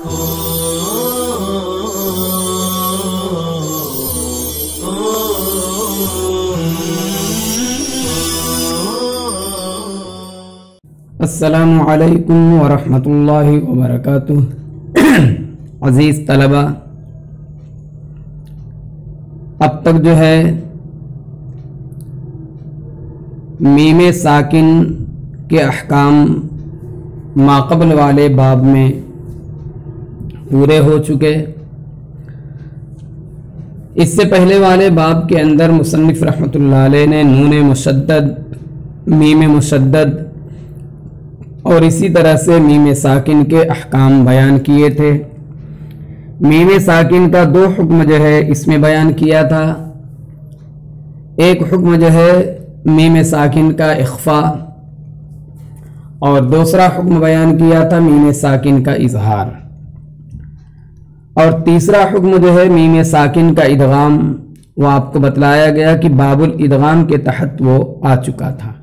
السلام علیکم ورحمۃ اللہ وبرکاتہ۔ عزیز طلبہ، اب تک جو ہے میم ساکن کے احکام ماقبل والے باب میں پورے ہو چکے۔ اس سے پہلے والے باب کے اندر مصنف رحمۃ اللہ علیہ نے نون مشدد، میم مشدد اور اسی طرح سے میم ساکن کے احکام بیان کیے تھے۔ میم ساکن کا دو حکم جو ہے اس میں بیان کیا تھا۔ ایک حکم جو ہے میم ساکن کا اخفاء، اور دوسرا حکم بیان کیا تھا میم ساکن کا اظہار، اور تیسرا حکم جو ہے میم ساکن کا ادغام، وہ آپ کو بتلایا گیا کہ باب الادغام کے تحت وہ آ چکا تھا۔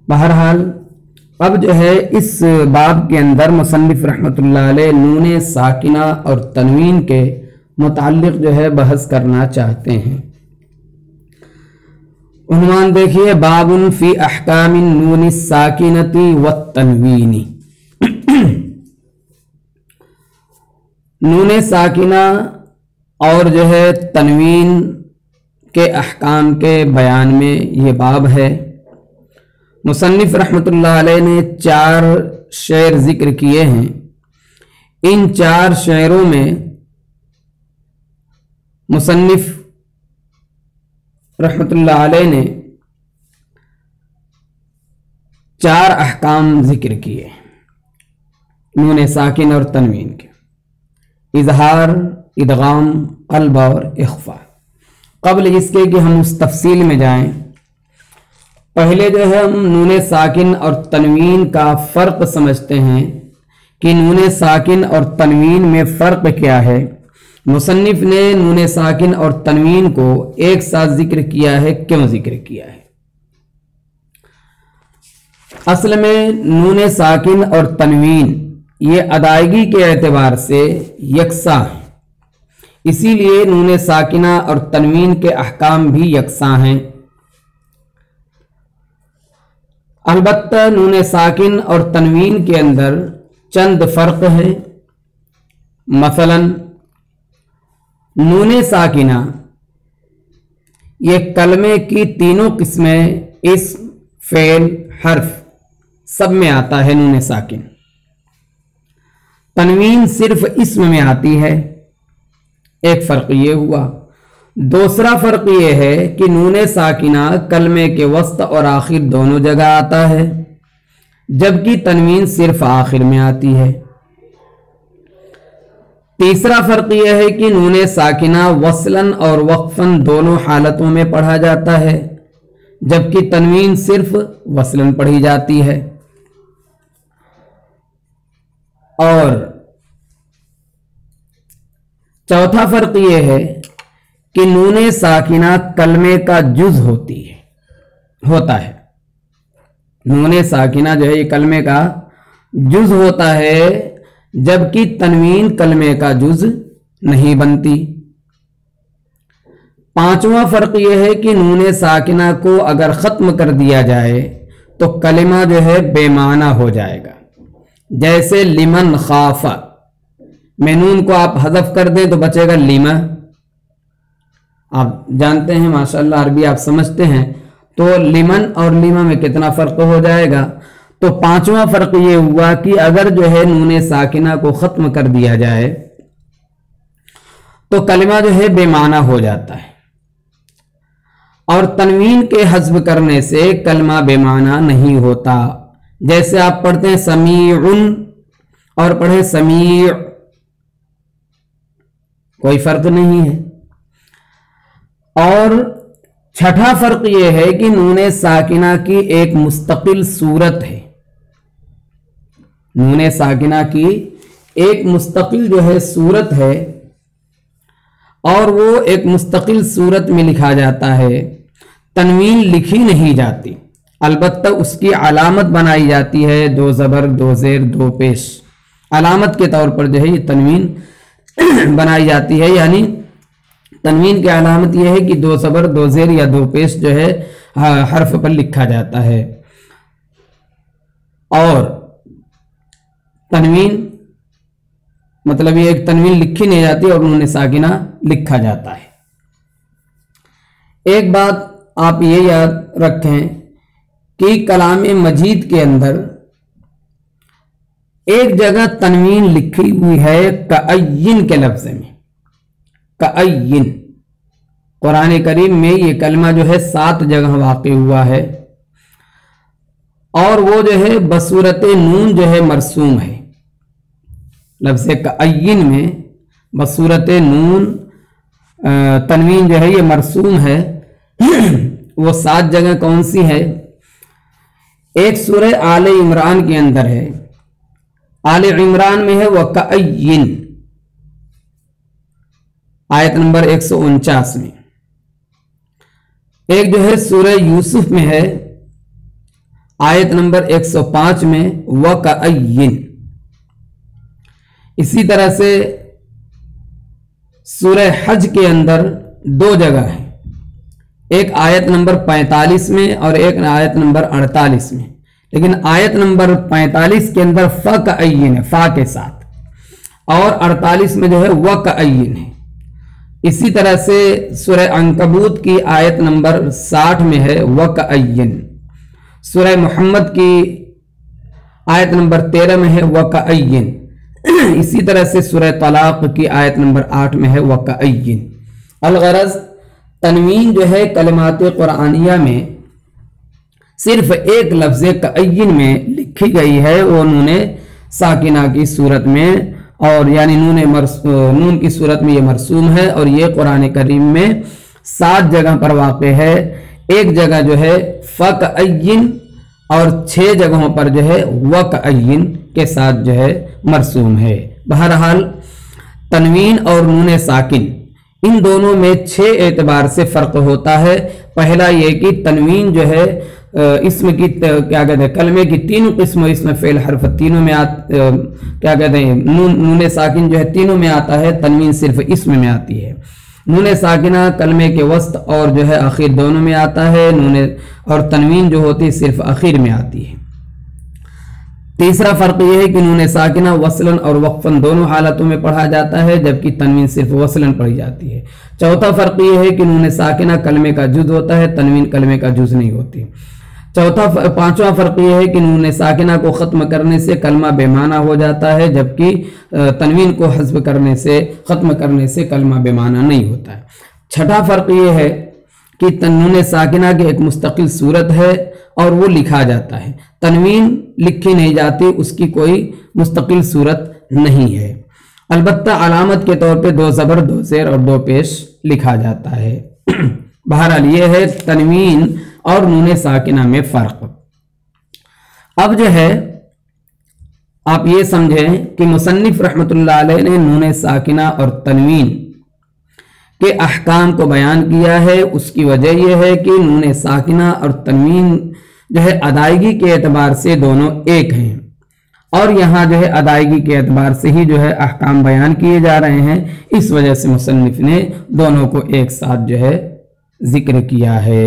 بہرحال اب جو ہے اس باب کے اندر مصنف رحمۃ اللہ علیہ نون ساکنہ اور تنوین کے متعلق جو ہے بحث کرنا چاہتے ہیں۔ عنوان دیکھیے، باب فی احکام النون الساکنۃ والتنوین۔ نون ساکنہ اور جو ہے تنوین کے احکام کے بیان میں یہ باب ہے۔ مصنف رحمۃ اللہ علیہ نے 4 شعر ذکر کیے ہیں۔ ان 4 شعروں میں مصنف رحمۃ اللہ علیہ نے 4 احکام ذکر کیے نون ساکن اور تنوین کے: اظہار، ادغام، قلب اور اخفاء۔ قبل اس کے کہ ہم اس تفصیل میں جائیں، پہلے جو ہے ہم نون ساکن اور تنوین کا فرق سمجھتے ہیں کہ نون ساکن اور تنوین میں فرق کیا ہے۔ مصنف نے نون ساکن اور تنوین کو ایک ساتھ ذکر کیا ہے، کیوں ذکر کیا ہے؟ اصل میں نون ساکن اور تنوین یہ ادائیگی کے اعتبار سے یکساں ہیں، اسی لیے نون ساکنہ اور تنوین کے احکام بھی یکساں ہیں۔ البتہ نون ساکن اور تنوین کے اندر چند فرق ہے۔ مثلا نون ساکنہ یہ کلمے کی تینوں قسمیں، اسم، فعل، حرف، سب میں آتا ہے نون ساکن۔ تنوین صرف اسم میں آتی ہے۔ ایک فرق یہ ہوا۔ دوسرا فرق یہ ہے کہ نون ساکنہ کلمے کے وسط اور آخر دونوں جگہ آتا ہے، جبکہ تنوین صرف آخر میں آتی ہے۔ تیسرا فرق یہ ہے کہ نون ساکنہ وصلاً اور وقفاً دونوں حالتوں میں پڑھا جاتا ہے، جبکہ تنوین صرف وصلاً پڑھی جاتی ہے۔ اور چوتھا فرق یہ ہے کہ نون ساکنہ کلمے کا جز ہوتا ہے۔ نون ساکنہ جو ہے یہ کلمے کا جز ہوتا ہے، جبکہ تنوین کلمے کا جز نہیں بنتی۔ پانچواں فرق یہ ہے کہ نون ساکنہ کو اگر ختم کر دیا جائے تو کلمہ جو ہے بے معنی ہو جائے گا۔ جیسے لمن خاف، میں نون کو آپ حذف کر دیں تو بچے گا لیما۔ آپ جانتے ہیں ماشاءاللہ عربی آپ سمجھتے ہیں، تو لمن اور لیما میں کتنا فرق ہو جائے گا۔ تو پانچواں فرق یہ ہوا کہ اگر جو ہے نون ساکنہ کو ختم کر دیا جائے تو کلمہ جو ہے بے معنی ہو جاتا ہے، اور تنوین کے حذف کرنے سے کلمہ بے معنی نہیں ہوتا۔ جیسے آپ پڑھتے ہیں سمیعن اور پڑھیں سمیع، کوئی فرق نہیں ہے۔ اور چھٹا فرق یہ ہے کہ نون ساکنہ کی ایک مستقل صورت ہے۔ نون ساکنہ کی ایک مستقل جو ہے صورت ہے، اور وہ ایک مستقل صورت میں لکھا جاتا ہے، تنوین لکھی نہیں جاتی، البتہ اس کی علامت بنائی جاتی ہے 2 زبر 2 زیر 2 پیش، علامت کے طور پر جو ہے یہ تنوین بنائی جاتی ہے، یعنی تنوین کی علامت یہ ہے کہ 2 زبر 2 زیر یا 2 پیش جو ہے حرف پر لکھا جاتا ہے، اور تنوین مطلب یہ ایک تنوین لکھی نہیں جاتی اور نون ساکنہ لکھا جاتا ہے۔ ایک بات آپ یہ یاد رکھیں کہ کلام مجید کے اندر ایک جگہ تنوین لکھی ہوئی ہے کأین کے لفظ میں، کأین۔ قرآن کریم میں یہ کلمہ جو ہے 7 جگہ واقع ہوا ہے، اور وہ جو ہے بصورت نون جو ہے مرسوم ہے۔ لفظ کأین میں بصورت نون تنوین جو ہے یہ مرسوم ہے۔ وہ 7 جگہ کون سی ہے؟ ایک سورہ آل عمران کے اندر ہے، آل عمران میں ہے وَكَأَيِّن، آیت نمبر 149 میں۔ ایک جو ہے سورہ یوسف میں ہے، آیت نمبر 105 میں وَكَأَيِّن۔ اسی طرح سے سورہ حج کے اندر 2 جگہ ہیں، ایک آیت نمبر 45 میں اور ایک آیت نمبر 48 میں، لیکن آیت نمبر 45 کے اندر فَكَأَيِّن ہے، فا کے ساتھ، اور 48 میں جو ہے وَكَأَيِّن ہے۔ اسی طرح سے سورہ عنکبوت کی آیت نمبر 60 میں ہے وَكَأَيِّن، سورہ محمد کی آیت نمبر 13 میں ہے وَكَأَيِّن، اسی طرح سے سورہ طلاق کی آیت نمبر 8 میں ہے وَكَأَيِّن۔ الغرض تنوین جو ہے کلمات قرآنیہ میں صرف ایک لفظ کأین میں لکھی گئی ہے، وہ نون ساکنہ کی صورت میں، اور یعنی نون کی صورت میں یہ مرسوم ہے، اور یہ قرآن کریم میں 7 جگہ پر واقع ہے۔ ایک جگہ جو ہے فَكَأَيِّن، اور 6 جگہوں پر جو ہے وَكَأَيِّن کے ساتھ جو ہے مرسوم ہے۔ بہرحال تنوین اور نون ساکن ان دونوں میں 6 اعتبار سے فرق ہوتا ہے۔ پہلا یہ کہ تنوین جو ہے اسم کی کیا کہتے ہیں کلمے کی 3 قسم، اسم فعل حرف تینوں میں کیا کہتے ہیں نون ساکن جو ہے تینوں میں آتا ہے، تنوین صرف اسم میں آتی ہے۔ نون ساکنہ کلمے کے وسط اور جو ہے آخر دونوں میں آتا ہے، اور تنوین جو ہوتی ہے صرف آخر میں آتی ہے۔ تیسرا فرق یہ ہے کہ نون ساکنہ وصلاً اور وقفاً دونوں حالتوں میں پڑھا جاتا ہے، جبکہ تنوین صرف وصلاً پڑھی جاتی ہے۔ چوتھا فرق یہ ہے کہ نون ساکنہ کلمے کا جز ہوتا ہے، تنوین کلمے کا جز نہیں ہوتی۔ پانچواں فرق یہ ہے کہ نون ساکنہ کو ختم کرنے سے کلمہ بے معنی ہو جاتا ہے، جبکہ تنوین کو حذف کرنے سے ختم کرنے سے کلمہ بے معنی نہیں ہوتا ہے۔ چھٹا فرق یہ ہے کہ نون ساکنہ کی ایک مستقل صورت ہے اور وہ لکھا جاتا ہے، تنوین لکھی نہیں جاتی، اس کی کوئی مستقل صورت نہیں ہے۔ البتہ علامت کے طور پہ 2 زبر 2 زیر اور 2 پیش لکھا جاتا ہے۔ بہرحال یہ ہے تنوین اور نون ساکنہ میں فرق۔ اب جو ہے آپ یہ سمجھیں کہ مصنف رحمۃ اللہ علیہ نے نون ساکنہ اور تنوین کے احکام کو بیان کیا ہے۔ اس کی وجہ یہ ہے کہ نون ساکنہ اور تنوین جو ہے ادائیگی کے اعتبار سے دونوں ایک ہیں، اور یہاں جو ہے ادائیگی کے اعتبار سے ہی جو ہے احکام بیان کیے جا رہے ہیں، اس وجہ سے مصنف نے دونوں کو ایک ساتھ جو ہے ذکر کیا ہے۔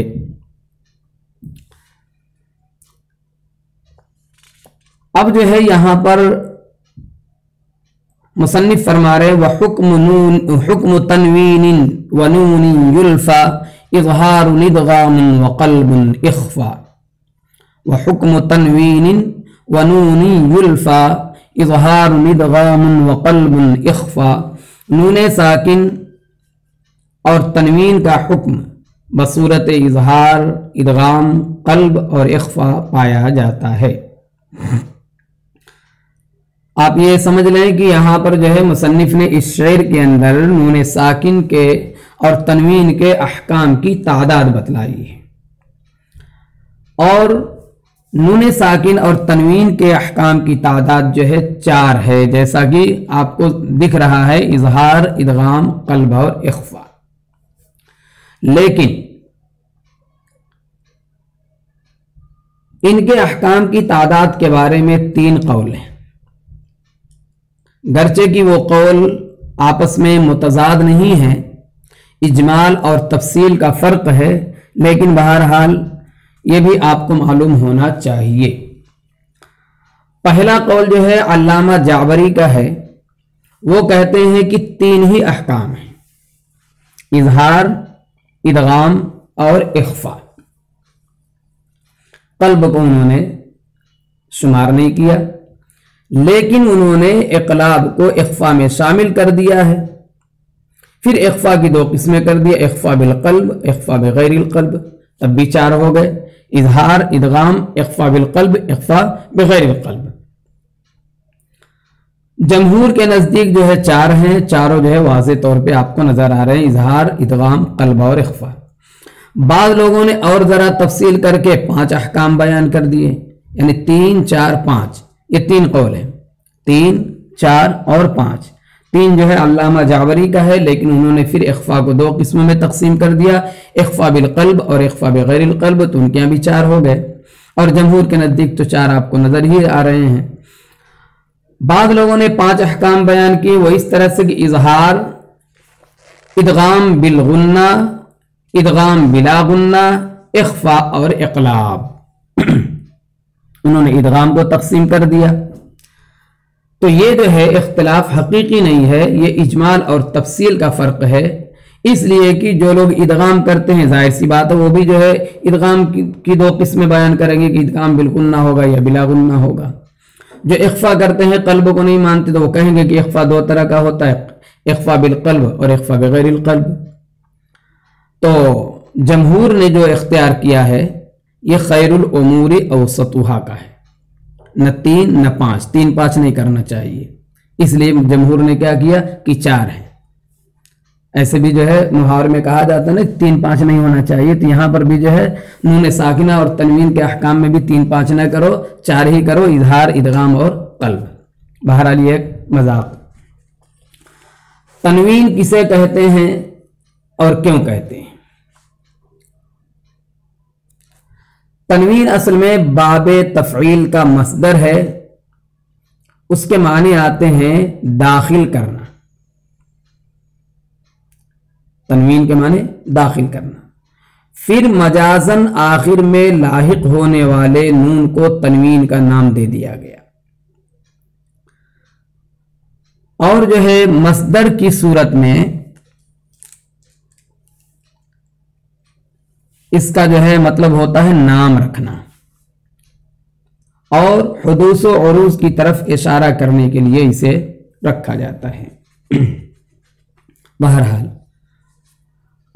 اب جو ہے یہاں پر مصنف فرما رہے وحکم تنوین ونون یلفا اظہار ندغام وقلب اخفا، وحکم تنوین ونون یلفا اظہار ندغام وقلب اخفا، نون ساکن اور تنوین کا حکم بصورت اظہار، ادغام، قلب اور اخفا پایا جاتا ہے۔ آپ یہ سمجھ لیں کہ یہاں پر جو ہے مصنف نے اس شعر کے اندر نون ساکن کے اور تنوین کے احکام کی تعداد بتلائی ہے، اور نون ساکن اور تنوین کے احکام کی تعداد جو ہے 4 ہے، جیسا کہ آپ کو دکھ رہا ہے اظہار، ادغام، قلب اور اخفا۔ لیکن ان کے احکام کی تعداد کے بارے میں 3 قول ہیں۔ गरचे कि वो कौल आपस में मुतजाद नहीं है, इजमाल और तफसील का फ़र्क है, लेकिन बहरहाल ये भी आपको मालूम होना चाहिए। पहला कौल जो है अल्लामा जाबरी का है, वो कहते हैं कि 3 ही अहकाम हैं, इजहार, इदगाम और इख्फा। कल्ब को उन्होंने शुमार नहीं किया, लेकिन उन्होंने इक़लाब को इख्फा में शामिल कर दिया है। फिर इख्फा की 2 किस्में कर दिया, इख्फा बिल क़ल्ब, इख्फा बिग़ैरिल क़ल्ब, तब भी 4 हो गए, इजहार, इदगाम, इख्फा बिल क़ल्ब, इख्फा बिग़ैरिल क़ल्ब। जमहूर के नज़दीक जो है 4 हैं, चारों जो है वाज़े तौर पे आपको नज़र आ रहे हैं, इजहार, इदगाम, क़ल्ब और इख्फा। बाद लोगों ने और ज़रा तफसील करके 5 अहकाम बयान कर दिए, यानी 3, 4, 5, ये 3 कौल हैं, 3, 4 और 5। 3 जो है अल्लामा जाबरी का है, लेकिन उन्होंने फिर इख्फा को 2 किस्मों में तकसीम कर दिया, इख्फा बिल क़ल्ब और इख्फा बिग़ैरिल क़ल्ब, तो उनके यहाँ भी 4 हो गए। और जमहूर के नज़दीक तो 4 आपको नज़र ही आ रहे हैं। बाद लोगों ने 5 अहकाम बयान किए, वो इस तरह से कि इजहार, इदगाम बिल गुन्ना, इदगाम बिला गुन्ना, इख्फा और इक़लाब। उन्होंने इदगाम को तकसीम कर दिया। तो ये जो है इख्तिलाफ हकीकी नहीं है, ये इजमाल और तफसील का फ़र्क है। इसलिए कि जो लोग इदगाम करते हैं, जाहिर सी बात है वो भी जो है इदगाम की 2 किस्में बयान करेंगे कि इदगाम बिल गुन्ना होगा या बिला गुन्ना होगा। जो इख्फा करते हैं, कल्ब को नहीं मानते, तो वो कहेंगे कि इख्फा 2 तरह का होता है, इख्फा बिल क़ल्ब और इख्फा बिग़ैरिल क़ल्ब। तो जमहूर ने जो इख्तियार किया है ये खैरुल उमूरी औसतुहा का है, न 3 न 5, 3 5 नहीं करना चाहिए। इसलिए जमहूर ने क्या किया कि 4 है। ऐसे भी जो है मुहावरे में कहा जाता है ना 3 5 नहीं होना चाहिए, तो यहाँ पर भी जो है नून साकिना और तनवीन के अहकाम में भी 3 5 न करो, 4 ही करो, इजहार, इदगाम और क़ल्ब। बहरहाल ये एक मजाक। तनवीन किसे कहते हैं और क्यों कहते हैं? तनवीन असल में बाबे तफ़ईल का मस्दर है, उसके माने आते हैं दाखिल करना। तनवीन के माने दाखिल करना। फिर मजाजन आखिर में लाहिक होने वाले नून को तनवीन का नाम दे दिया गया। और जो है मस्दर की सूरत में इसका जो है मतलब होता है नाम रखना और हुदूस व उरूज की तरफ इशारा करने के लिए इसे रखा जाता है। बहरहाल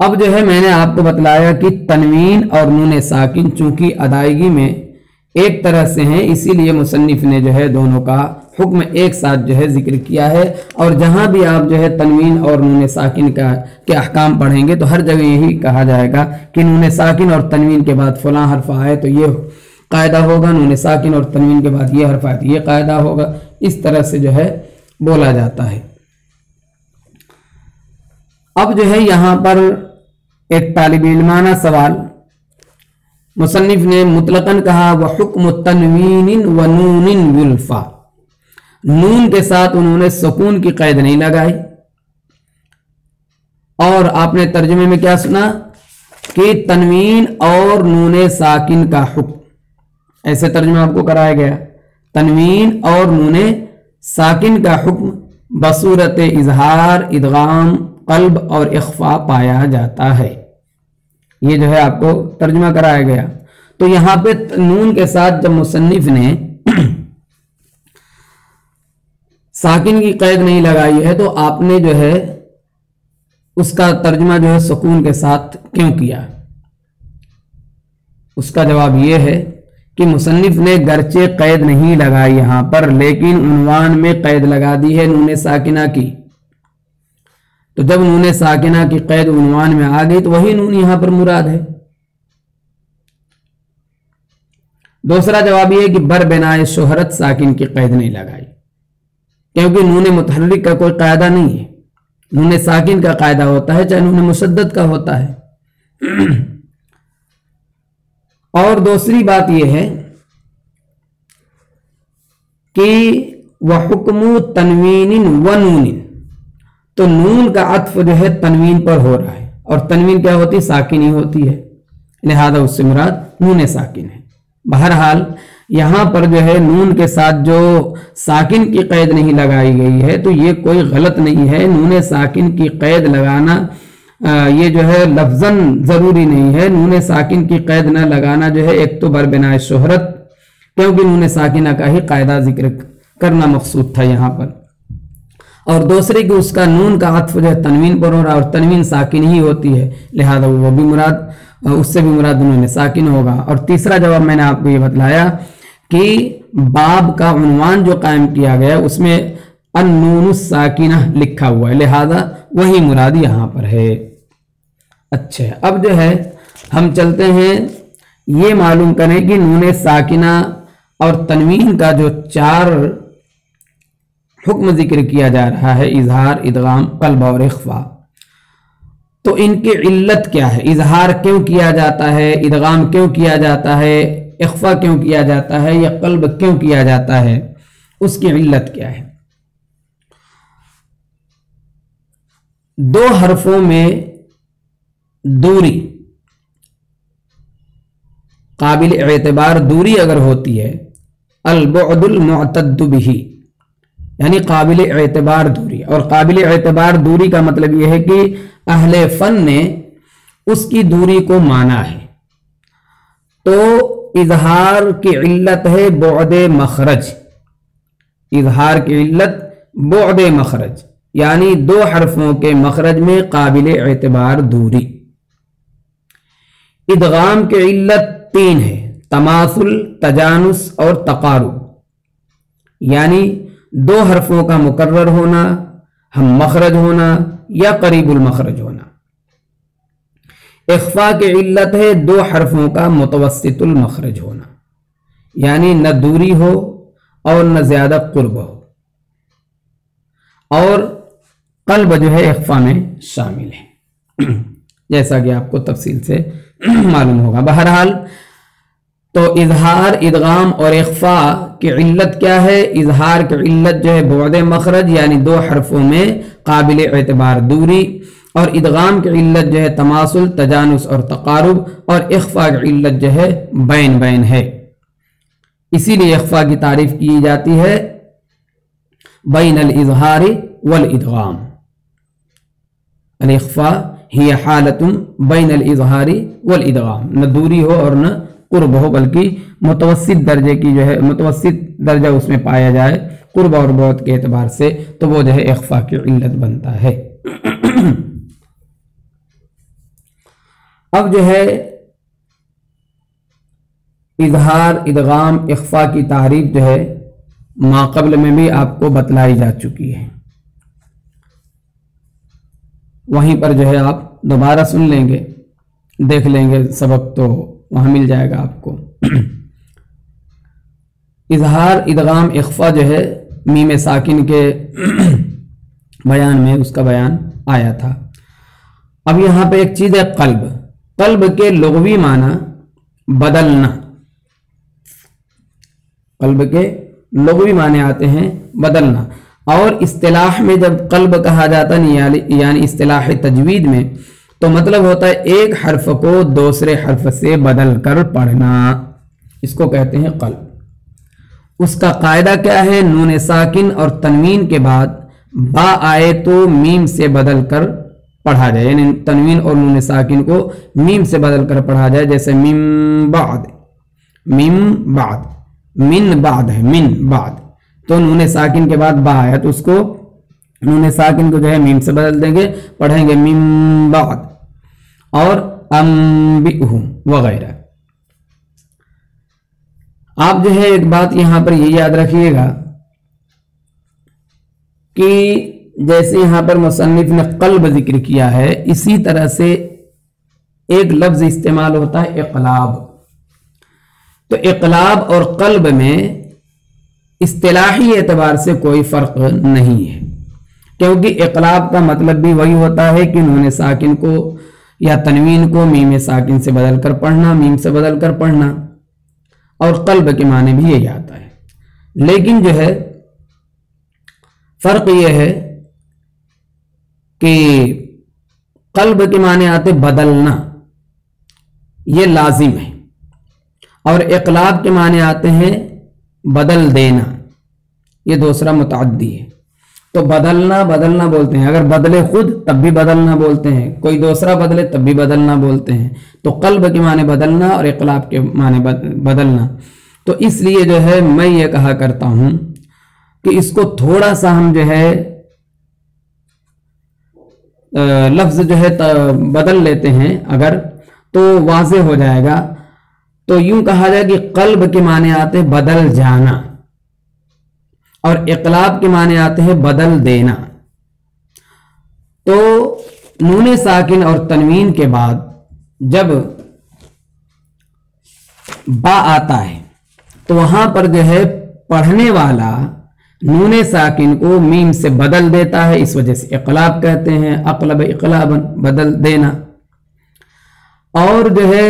अब जो है मैंने आपको बतलाया कि तनवीन और नून साकिन चूंकि अदायगी में एक तरह से हैं, इसीलिए मुसन्निफ ने जो है दोनों का हुक्म एक साथ जो है जिक्र किया है। और जहां भी आप जो है तनवीन और नून साकिन के अहकाम पढ़ेंगे तो हर जगह यही कहा जाएगा कि नून साकिन और तनवीन के बाद फलां हर्फ आए तो ये कायदा होगा, नून साकिन और तनवीन के बाद ये हर्फ आए तो ये कायदा होगा। इस तरह से जो है बोला जाता है। अब जो है यहाँ पर एक तालिब इल्माना सवाल, मुसन्निफ ने मुतलकन कहा व हुक्म तनवीन व नूनिन युल्फा, नून के साथ उन्होंने सुकून की कैद नहीं लगाई। और आपने तर्जुमे में क्या सुना कि तनवीन और नून साकिन का हुक्म, ऐसे तर्जुमा आपको कराया गया, तनवीन और नून साकिन का हुक्म बसूरत इजहार, इदगाम, क़ल्ब और इख्फा पाया जाता है। ये जो है आपको तर्जुमा कराया गया। तो यहां पे नून के साथ जब मुसन्निफ ने साकिन की कैद नहीं लगाई है तो आपने जो है उसका तर्जुमा जो है सुकून के साथ क्यों किया? उसका जवाब यह है कि मुसन्निफ ने गरचे कैद नहीं लगाई यहां पर, लेकिन उन्वान में कैद लगा दी है नून साकिना की। तो जब नून साकिना की कैद उन्वान में आ गई तो वही नून यहां पर मुराद है। दूसरा जवाब यह है कि बर बिनाए शोहरत साकिन की कैद नहीं लगाई, क्योंकि नून मुतहर्रिक का कोई कायदा नहीं है। नून साकिन का कायदा होता है चाहे नून मुशद्दद का होता है। और दूसरी बात यह है कि वहुक्मु तनवीन व नून, तो नून का अत्फ जो है तनवीन पर हो रहा है, और तनवीन क्या होती है? साकिन ही होती है, लिहाजा उससे मुराद नून साकिन है। बहरहाल यहाँ पर जो है नून के साथ जो साकिन की कैद नहीं लगाई गई है तो ये कोई गलत नहीं है। नून साकिन की कैद लगाना ये जो है लफ्जन जरूरी नहीं है। नून साकिन की कैद न लगाना जो है एक तो बरबिनाए शोहरत, क्योंकि नून साकिना का ही कायदा जिक्र करना मकसूद था यहाँ पर, और दूसरे कि उसका नून का अत्फ जो है तनवीन पर हो रहा है, और तनवीन साकिन ही होती है, लिहाजा वो भी मुराद, उससे भी मुराद नून साकिन होगा। और तीसरा जवाब मैंने आपको ये बतलाया कि बाब का उन्वान जो कायम किया गया उसमें अन्नून साकिना लिखा हुआ है, लिहाजा वही मुराद यहाँ पर है। अच्छा, अब जो है हम चलते हैं ये मालूम करें कि नून साकिना और तनवीन का जो 4 हुक्म जिक्र किया जा रहा है, इजहार, इदगाम, कल्ब और इख्फा, तो इनकी इल्लत क्या है? इजहार क्यों किया जाता है, इदगाम क्यों किया जाता है, इख्फा क्यों किया जाता है, या कल्ब क्यों किया जाता है, उसकी इल्लत क्या है? 2 हरफों में दूरी, काबिल एतबार दूरी अगर होती है, अल-बुअदुल मुअतद्दु बिही, यानी काबिल एतबार दूरी, और काबिल एतबार दूरी का मतलब यह है कि अहले फन ने उसकी दूरी को माना है। तो इजहार की इल्लत है बुअदे मखरज, इजहार की इल्लत बुअदे मखरज, यानी 2 हरफों के मखरज में काबिल एतबार दूरी। इदगाम की इल्लत 3 है, तमासुल, तजानुस और तकारुब, यानी 2 हरफों का मुकर्रर होना, हम मखरज होना या करीबुल मखरज होना। इख्फा की इल्लत है 2 हरफों का मुतवस्सितुल मखरज होना, यानी न दूरी हो और न ज्यादा कुर्ब हो, और कल्ब जो है इख्फा में शामिल है, जैसा कि आपको तफसील से मालूम होगा। बहरहाल तो इजहार, इदगाम और इख्फा की इल्लत क्या है? इजहार की इल्लत जो है बुअदे मखरज, यानी 2 हरफों में काबिल एतबार दूरी, और इदगाम की इल्लत जो है तमासुल, तजानुस और तकारुब, और इख्फा की इल्लत जो है बैन बैन है। इसीलिए इख्फा की तारीफ की जाती है बैन अल इजहारी वल इदगाम, अल इख्फा ही हालतुम बैन अल इजहारी वल इदगाम, न दूरी हो और न कुर्ब हो, बल्कि मुतवस्सित दर्जे की जो है मुतवस्सित दर्जा उसमें पाया जाए कुर्ब और बहुत के एतबार से, तो वो जो है इख्फा की इल्लत बनता है। अब जो है इजहार, इदगाम, इख्फा की तारीफ जो है माक़ब्ल में भी आपको बतलाई जा चुकी है, वहीं पर जो है आप दोबारा सुन लेंगे, देख लेंगे सबक, तो वहां मिल जाएगा आपको। इजहार, इदगाम, इख्फा जो है मीम साकिन के बयान में उसका बयान आया था। अब यहाँ पे एक चीज है कल्ब। कल्ब के लुग़वी माना बदलना, कल्ब के लुग़वी माने आते हैं बदलना, और इस्तिलाह में जब कल्ब कहा जाता है यानी इस्तिलाह तजवीद में, तो मतलब होता है एक हर्फ को दूसरे हर्फ से बदल कर पढ़ना, इसको कहते हैं कल्ब। उसका कायदा क्या है? नून साकिन और तनवीन के बाद बा आए तो मीम से बदल कर पढ़ा जाए, यानी तनवीन और नून साकिन को मीम से बदल कर पढ़ा जाए, जैसे मिम बाद, मिम बाद, मिन बाद है, मिन बाद, तो नून साकिन के बाद बा आया तो उसको नून साकिन को जो है मीम से बदल देंगे, पढ़ेंगे मिम बाद, और अम्बिहुम वगैरह। आप जो है एक बात यहां पर ये याद रखिएगा कि जैसे यहां पर मुसन्निफ ने कल्ब जिक्र किया है, इसी तरह से एक लफ्ज इस्तेमाल होता है इक़लाब। तो इक़लाब और कल्ब में इस्तिलाही एतबार से कोई फर्क नहीं है, क्योंकि इक़लाब का मतलब भी वही होता है कि नून साकिन को या तनवीन को मीम साकिन से बदल कर पढ़ना, मीम से बदल कर पढ़ना, और कल्ब के माने भी यही आता है। लेकिन जो है فرق یہ ہے کہ قلب کے معنی آتے بدلنا، یہ لازم ہے، اور اقلاب کے معنی آتے ہیں بدل دینا، یہ دوسرا متعدی ہے۔ تو بدلنا بدلنا بولتے ہیں، اگر بدلے خود تب بھی بدلنا بولتے ہیں، کوئی دوسرا بدلے تب بھی بدلنا بولتے ہیں۔ تو قلب کے معنی بدلنا اور اقلاب کے معنی بدلنا۔ تو اس لیے جو ہے میں یہ کہا کرتا ہوں کہ اس کو تھوڑا سا ہم جو ہے لفظ جو ہے بدل لیتے ہیں اگر، تو واضح ہو جائے گا۔ تو یوں کہا جائے کہ قلب کے معنی آتے ہیں بدل جانا، اور اقلاب کے معنی آتے ہیں بدل دینا۔ تو نون ساکن اور تنوین کے بعد جب با آتا ہے تو وہاں پر جو ہے پڑھنے والا نون ساکن کو میم سے بدل دیتا ہے، اس وجہ سے اقلاب کہتے ہیں، اقلب اقلابا، بدل دینا۔ اور جو ہے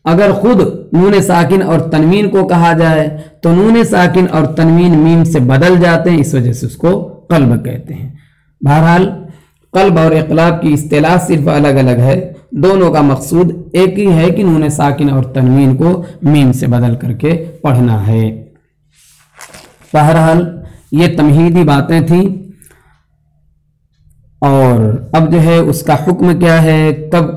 اگر خود نون ساکن اور تنوین کو کہا جائے تو نون ساکن اور تنوین میم سے بدل جاتے ہیں، اس وجہ سے اس کو قلب کہتے ہیں۔ بہرحال قلب اور اقلاب کی اصطلاح صرف الگ الگ ہے، دونوں کا مقصود ایک ہی ہے کہ نون ساکن اور تنوین کو میم سے بدل کر کے پڑھنا ہے۔ بہرحال یہ تمہیدی باتیں تھیں، اور اب جو ہے اس کا حکم کیا ہے، کب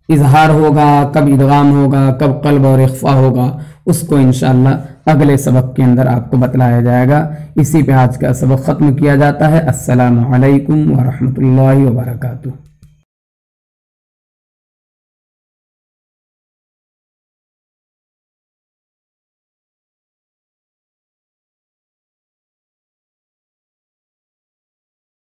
اظہار ہوگا، کب ادغام ہوگا، کب قلب اور اخفا ہوگا، اس کو انشاءاللہ اگلے سبق کے اندر آپ کو بتلایا جائے گا۔ اسی پہ آج کا سبق ختم کیا جاتا ہے۔ السلام علیکم ورحمۃ اللہ وبرکاتہ۔